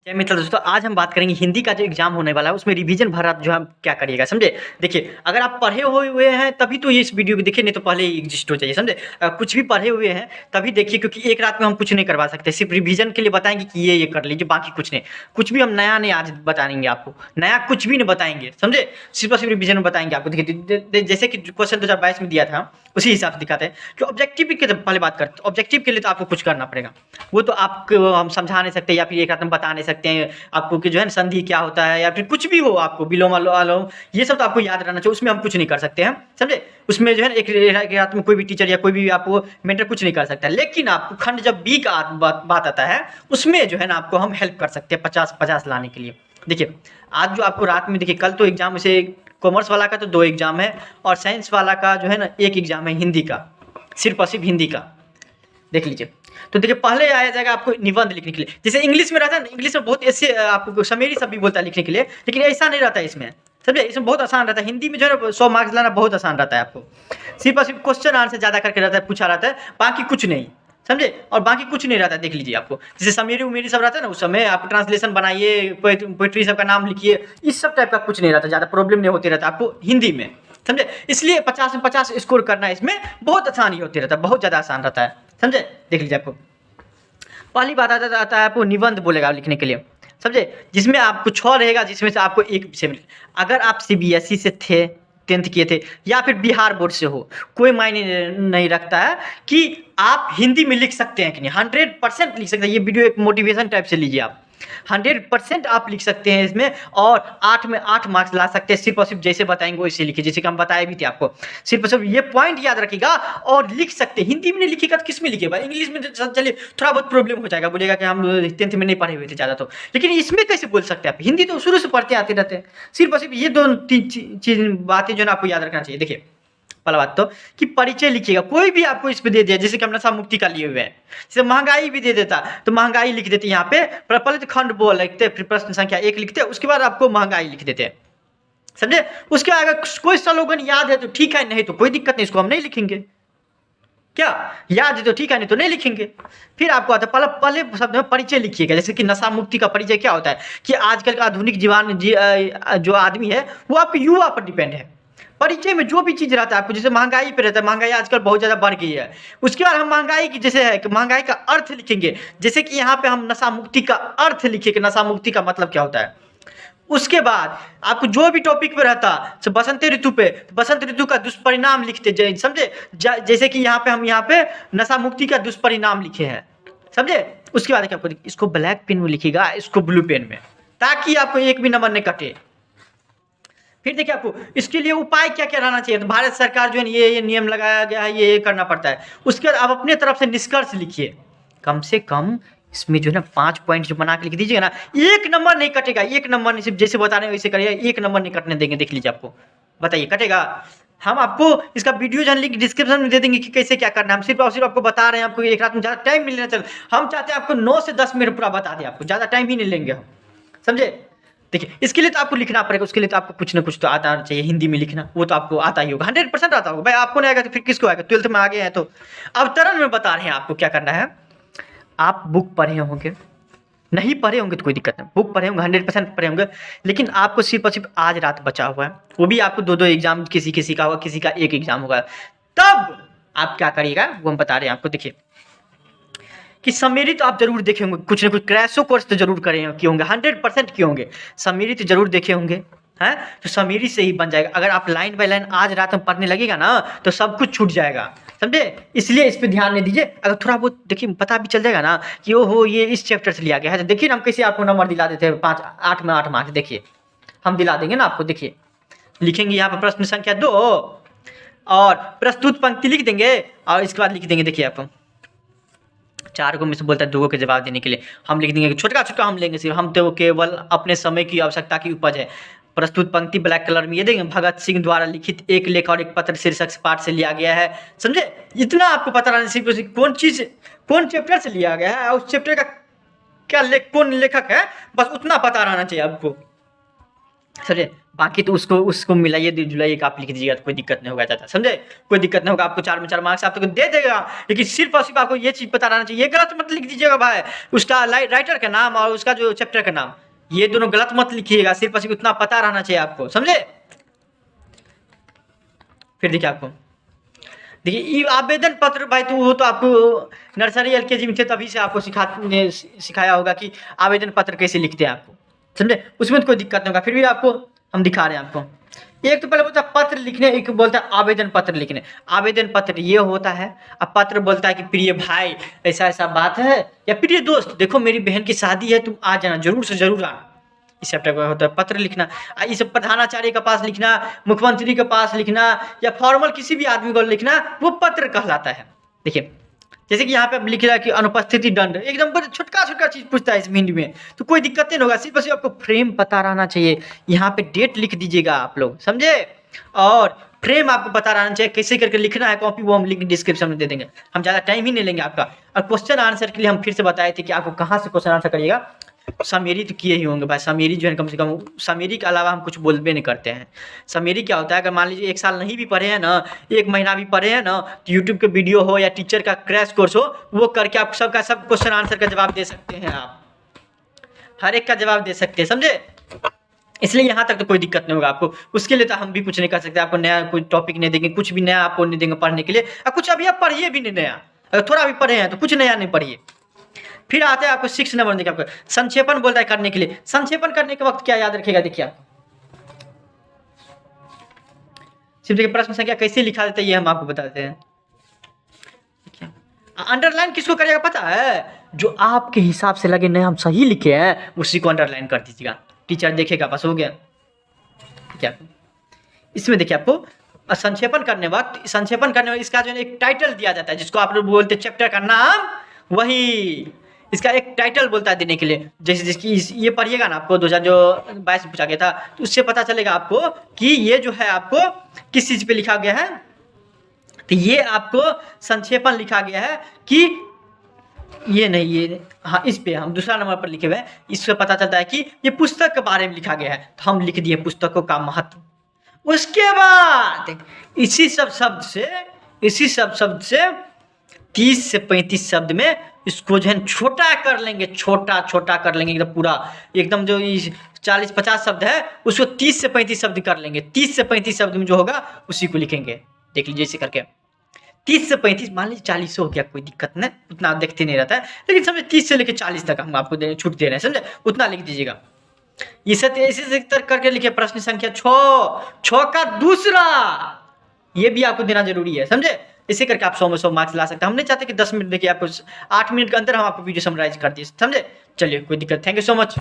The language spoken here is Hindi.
जय मित्र दोस्तों, आज हम बात करेंगे हिंदी का जो एग्जाम होने वाला है उसमें रिवीजन भर आप जो है क्या करिएगा, समझे। देखिए, अगर आप पढ़े हुए हैं तभी तो ये इस वीडियो को देखिए, नहीं तो पहले ही एग्जिस्ट हो जाइए, समझे। कुछ भी पढ़े हुए हैं तभी देखिए, क्योंकि एक रात में हम कुछ नहीं करवा सकते। सिर्फ रिवीजन के लिए बताएंगे कि ये कर लीजिए, बाकी कुछ नहीं। कुछ भी हम नया नहीं आज बताएंगे आपको, नया कुछ भी नहीं बताएंगे, समझे। सिर्फ और सिर्फ रिवीजन में बताएंगे आपको। देखिए, जैसे कि क्वेश्चन 2022 में दिया था उसी हिसाब से दिखाते हैं कि ऑब्जेक्टिव की पहले बात करते हैं। ऑब्जेक्टिव के लिए तो आपको कुछ करना पड़ेगा, वो तो आपको हम समझा नहीं सकते या फिर एक रात में बता नहीं सकते हैं आपको कि जो है ना संधि क्या होता है, या फिर कुछ भी हो, आपको विलोम अनुलोम ये सब तो आपको याद रहना चाहिए। उसमें हम कुछ नहीं कर सकते हैं, समझे। उसमें जो है एक रात में कोई भी टीचर या कोई भी आपको मेंटर कुछ नहीं कर सकता। लेकिन आपको खंड जब बी का बात आता है उसमें जो है ना आपको हम हेल्प कर सकते हैं 50-50 लाने के लिए। देखिए, आज जो आपको रात में, देखिए कल तो एग्जाम से कॉमर्स वाला का तो 2 एग्जाम है और साइंस वाला का जो है ना 1 एग्जाम है हिंदी का, सिर्फ और सिर्फ हिंदी का। देख लीजिए, तो देखिए पहले आया जाएगा आपको निबंध लिखने के लिए। जैसे इंग्लिश में रहता है ना, इंग्लिश में बहुत ऐसे आपको समेरी सब भी बोलता है लिखने के लिए, लेकिन ऐसा नहीं रहता है इसमें, समझे। इसमें बहुत आसान रहता है। हिंदी में जो है 100 मार्क्स लाना बहुत आसान रहता है आपको। सिर्फ और सिर्फ क्वेश्चन आंसर ज़्यादा करके रहता है, पूछा रहता है, बाकी कुछ नहीं, समझे। और बाकी कुछ नहीं रहता है। देख लीजिए, आपको जैसे समेरी उमेरी सब रहता है ना, उस समय आप ट्रांसलेशन बनाइए, पोइट्री सब का नाम लिखिए, इस सब टाइप का कुछ नहीं रहता, ज़्यादा प्रॉब्लम नहीं होती रहता आपको हिंदी में, समझे। इसलिए 50 में 50 स्कोर करना इसमें बहुत आसानी होती रहता है, बहुत ज़्यादा आसान रहता है, समझे। देख लीजिए, आपको पहली बात आता है आपको निबंध बोलेगा लिखने के लिए, समझे। जिसमें आपको 6 रहेगा, जिसमें से आपको एक विषय मिले। अगर आप सीबीएसई से थे, 10th किए थे, या फिर बिहार बोर्ड से हो, कोई मायने नहीं रखता है कि आप हिंदी में लिख सकते हैं कि नहीं। 100% लिख सकते हैं। ये वीडियो एक मोटिवेशन टाइप से लीजिए आप। 100% आप लिख सकते हैं इसमें, और 8 में 8 मार्क्स ला सकते हैं। सिर्फ और सिर्फ जैसे बताएंगे वैसे लिखिए, जैसे कि हम बताए भी थे आपको। सिर्फ और सिर्फ ये पॉइंट याद रखिएगा और लिख सकते हैं। हिंदी में नहीं लिखिएगा तो किस में लिखिएगा? इंग्लिश में तो चलिए थोड़ा बहुत प्रॉब्लम हो जाएगा, बोलेगा कि हम 10th में नहीं पढ़े हुए थे ज़्यादा, तो लेकिन इसमें कैसे बोल सकते हैं आप? हिंदी तो शुरू से पढ़ते आते रहते हैं। सिर्फ और सिर्फ ये 2-3 चीज बातें जो है आपको याद रखना चाहिए। देखिए, पहला बात तो कि परिचय लिखिएगा। कोई भी आपको इस पे दे दिया, जैसे कि हम नशा मुक्ति का लिए हुए हैं, जैसे महंगाई भी दे देता तो महंगाई लिख देते यहाँ पे। पहले तो खंड बोल लिखते, फिर प्रश्न संख्या 1 लिखते, उसके बाद आपको महंगाई लिख देते, समझे। उसके अगर कोई स्लोगन याद है तो ठीक है, नहीं तो कोई दिक्कत नहीं, इसको हम नहीं लिखेंगे। क्या याद है तो ठीक है, नहीं तो नहीं लिखेंगे। फिर आपको आता है पहले शब्द में परिचय लिखिएगा। जैसे कि नशा मुक्ति का परिचय क्या होता है कि आजकल का आधुनिक जीवन जो आदमी है वो आपके युवा पर डिपेंड है। परिचय में जो भी चीज़ रहता है आपको, जैसे महंगाई पे रहता है, महंगाई आजकल बहुत ज़्यादा बढ़ गई है। उसके बाद हम महंगाई की जैसे है कि महंगाई का अर्थ लिखेंगे। जैसे कि यहाँ पे हम नशा मुक्ति का अर्थ लिखेंगे, नशा मुक्ति का मतलब क्या होता है। उसके बाद आपको जो भी टॉपिक पे रहता तो बसंत ऋतु पे, बसंत ऋतु का दुष्परिणाम लिखते, समझे। जैसे कि यहाँ पे हम यहाँ पे नशा मुक्ति का दुष्परिणाम लिखे हैं, समझे। उसके बाद क्या आपको इसको ब्लैक पेन में लिखिएगा, इसको ब्लू पेन में, ताकि आपको एक भी नंबर नहीं कटे। फिर देखिए, आपको इसके लिए उपाय क्या क्या रहना चाहिए। तो भारत सरकार जो है ये नियम लगाया गया है, ये करना पड़ता है। उसके बाद आप अपने तरफ से निष्कर्ष लिखिए। कम से कम इसमें जो है ना 5 पॉइंट जो बना के लिख दीजिएगा ना, 1 नंबर नहीं कटेगा। 1 नंबर नहीं, सिर्फ जैसे बता रहे हैं वैसे करिए, 1 नंबर नहीं कटने देंगे। देख लीजिए, आपको बताइए कटेगा? हम आपको इसका वीडियो जो लिंक डिस्क्रिप्शन में दे देंगे कि कैसे क्या करना है। हम सिर्फ और सिर्फ आपको बता रहे हैं, आपको एक रात में ज़्यादा टाइम मिलना चाहिए। हम चाहते हैं आपको 9 से 10 मिनट पूरा बता दें, आपको ज़्यादा टाइम ही नहीं लेंगे हम, समझे। देखिए, इसके लिए तो आपको लिखना पड़ेगा, उसके लिए तो आपको कुछ ना कुछ तो आता चाहिए। हिंदी में लिखना वो तो आपको आता ही होगा, 100% आता होगा। भाई आपको नहीं आएगा तो फिर किसको आएगा? 12th में आ गए हैं तो। अवतरण में बता रहे हैं आपको क्या करना है। आप बुक पढ़े होंगे, नहीं पढ़े होंगे तो कोई दिक्कत नहीं, बुक पढ़े होंगे, 100% पढ़े होंगे। लेकिन आपको सिर्फ और सिर्फ आज रात बचा हुआ है, वो भी आपको 2-2 एग्जाम, किसी किसी का होगा, किसी का 1 एग्जाम होगा। तब आप क्या करिएगा वो हम बता रहे हैं आपको। देखिए कि समेरी तो आप जरूर देखे होंगे, कुछ ना कुछ क्रैशो कोर्स तो जरूर किए होंगे, 100% किए होंगे। समेरी तो जरूर देखे होंगे हैं, तो समेरी से ही बन जाएगा। अगर आप लाइन बाय लाइन आज रात में पढ़ने लगेगा ना तो सब कुछ छूट जाएगा, समझे। इसलिए इस पे ध्यान नहीं दीजिए। अगर थोड़ा बहुत देखिए पता भी चल जाएगा ना कि ओहो ये इस चैप्टर से लिया गया है, तो देखिए ना हम कैसे आपको नंबर दिला देते हैं। 8 में 8 मार्क्स देखिए हम दिला देंगे ना आपको। देखिए, लिखेंगे यहाँ पर प्रश्न संख्या 2 और प्रस्तुत पंक्ति लिख देंगे, और इसके बाद लिख देंगे, देखिए आप 4 को में से बोलता है 2 के जवाब देने के लिए हम लिख देंगे छोटा छोटा हम लेंगे। सिर्फ हम तो केवल अपने समय की आवश्यकता की उपज है। प्रस्तुत पंक्ति ब्लैक कलर में ये देंगे, भगत सिंह द्वारा लिखित एक लेख और एक पत्र शीर्षक पाठ से लिया गया है, समझे। इतना आपको पता रहना चाहिए कौन चीज़ कौन चैप्टर से लिया गया है, उस चैप्टर का क्या कौन लेखक है, बस उतना पता रहना चाहिए आपको। समझे। बाकी तो उसको उसको मिलाइए जुलाइए आप लिख दीजिएगा तो कोई दिक्कत नहीं होगा ज़्यादा, समझे। कोई दिक्कत नहीं होगा, आपको 4 में 4 मार्क्स आपको दे देगा। लेकिन सिर्फ और सिर्फ आपको ये चीज़ पता रहना चाहिए, ये गलत मत लिख दीजिएगा भाई, उसका राइटर का नाम और उसका जो चैप्टर का नाम, ये दोनों गलत मत लिखिएगा, सिर्फ और सिर्फ उतना पता रहना चाहिए आपको, समझे। फिर देखिए आपको, देखिए ये आवेदन पत्र भाई, तो वो तो आपको नर्सरी एलकेजी में थे तभी से आपको सिखाया होगा कि आवेदन पत्र कैसे लिखते हैं आपको, समझे। उसमें तो कोई दिक्कत नहीं होगा, फिर भी आपको हम दिखा रहे हैं आपको। एक तो पहले बोलता है पत्र लिखने, एक बोलता है आवेदन पत्र लिखने। आवेदन पत्र ये होता है, अब पत्र बोलता है कि प्रिय भाई ऐसा ऐसा बात है, या प्रिय दोस्त देखो मेरी बहन की शादी है, तुम आ जाना, जरूर से जरूर आना। इस चैप्टर का होता है पत्र लिखना। इस प्रधानाचार्य के पास लिखना, मुख्यमंत्री के पास लिखना, या फॉर्मल किसी भी आदमी को लिखना, वो पत्र कहलाता है। देखिए जैसे कि यहाँ पे अब लिख रहा है कि अनुपस्थिति दंड, एकदम बड़ा छोटका छोटका चीज पूछता है इस हिंदी में, तो कोई दिक्कत नहीं होगा, सिर्फ बस आपको फ्रेम पता रहना चाहिए। यहाँ पे डेट लिख दीजिएगा आप लोग, समझे। और फ्रेम आपको पता रहना चाहिए, कैसे करके लिखना है कॉपी, वो हम लिंक डिस्क्रिप्शन में दे देंगे, हम ज़्यादा टाइम ही नहीं लेंगे आपका। और क्वेश्चन आंसर के लिए हम फिर से बताए थे कि आपको कहाँ से क्वेश्चन आंसर करिएगा। समेरी तो किए ही होंगे भाई, समेरी जो है कम से कम, समेरी के अलावा हम कुछ बोलबे नहीं करते हैं। समेरी क्या होता है, अगर मान लीजिए 1 साल नहीं भी पढ़े हैं ना, 1 महीना भी पढ़े हैं ना, तो यूट्यूब के वीडियो हो या टीचर का क्रैश कोर्स हो, वो करके आप सबका सब क्वेश्चन आंसर का जवाब दे सकते हैं, आप हर एक का जवाब दे सकते हैं, समझे। इसलिए यहाँ तक तो कोई दिक्कत नहीं होगा आपको। उसके लिए तो हम भी कुछ नहीं कर सकते, आपको नया कोई टॉपिक नहीं देंगे, कुछ भी नया आपको नहीं देंगे पढ़ने के लिए। और कुछ अभी आप पढ़िए भी नहीं नया, अगर थोड़ा भी पढ़े हैं तो कुछ नया नहीं पढ़िए। फिर आते हैं आपको 6 नंबर, देखिए आपको संक्षेपण बोलता है करने के लिए। संक्षेपण करने के वक्त क्या याद रखिएगा, देखिए आप सिर्फ देखिए प्रश्न संख्या कैसे लिखा देते हैं ये हम आपको बताते हैं। अंडरलाइन किसको करिएगा पता है, जो आपके हिसाब से लगे नहीं हम सही लिखे हैं उसी को अंडरलाइन कर दीजिएगा, टीचर देखेगा, बस हो गया। क्या इसमें देखिए आपको संक्षेपण करने वक्त, संक्षेपण करने वक्त इसका जो है एक टाइटल दिया जाता है, जिसको आप लोग बोलते हैं चैप्टर का नाम, वही इसका एक टाइटल बोलता है देने के लिए। जैसे जिसकी ये पढ़िएगा ना, आपको 2022 पूछा गया था, तो उससे पता चलेगा आपको कि ये जो है आपको किस चीज़ पे लिखा गया है। तो ये आपको संक्षेपण लिखा गया है कि ये नहीं, ये हाँ, इस पे हम दूसरा नंबर पर लिखे हुए हैं, इससे पता चलता है कि ये पुस्तक के बारे में लिखा गया है, तो हम लिख दिए पुस्तकों का महत्व। उसके बाद इसी सब शब्द से 30 से 35 शब्द में इसको जो है छोटा कर लेंगे, छोटा कर लेंगे एकदम पूरा, एकदम जो 40-50 शब्द है उसको 30 से 35 शब्द कर लेंगे। 30 से 35 शब्द में जो होगा उसी को लिखेंगे। देख लीजिए इसे करके 30 से 35, मान लीजिए 40 हो गया, कोई दिक्कत नहीं, उतना देखते नहीं रहता है, लेकिन समझे 30 से लेकर 40 तक हम आपको छूट दे रहे हैं, समझे, उतना लिख दीजिएगा। इसे करके लिखिए प्रश्न संख्या 6 का दूसरा, ये भी आपको देना जरूरी है, समझे। इसे करके आप 100 में 100 मार्क्स ला सकते हैं। हम नहीं चाहते कि 10 मिनट देखिए, आपको 8 मिनट के अंदर हम आपको वीडियो समराइज कर दिए, समझे। चलिए कोई दिक्कत, थैंक यू सो मच।